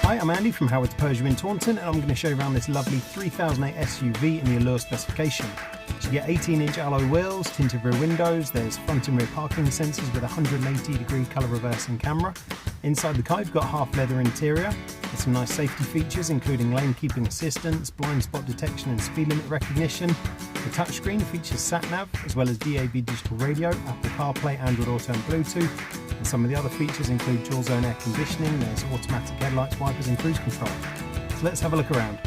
Hi, I'm Andy from Howard's Persia in Taunton, and I'm going to show you around this lovely 3008 SUV in the Allure specification. So you get 18-inch alloy wheels, tinted rear windows, there's front and rear parking sensors with a 180-degree colour reversing camera. Inside the car you've got half leather interior, with some nice safety features including lane keeping assistance, blind spot detection and speed limit recognition. The touchscreen features sat-nav as well as DAB digital radio, Apple CarPlay, Android Auto and Bluetooth. And some of the other features include dual zone air conditioning, there's automatic headlights, wipers and cruise control. So let's have a look around.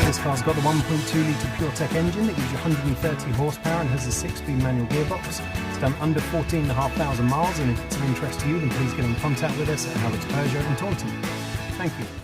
This car's got the 1.2 litre PureTech engine that gives you 130 horsepower and has a 6-speed manual gearbox. It's done under 14,500 miles, and if it's of interest to you then please get in contact with us at Howard's Persia in Taunton. Thank you.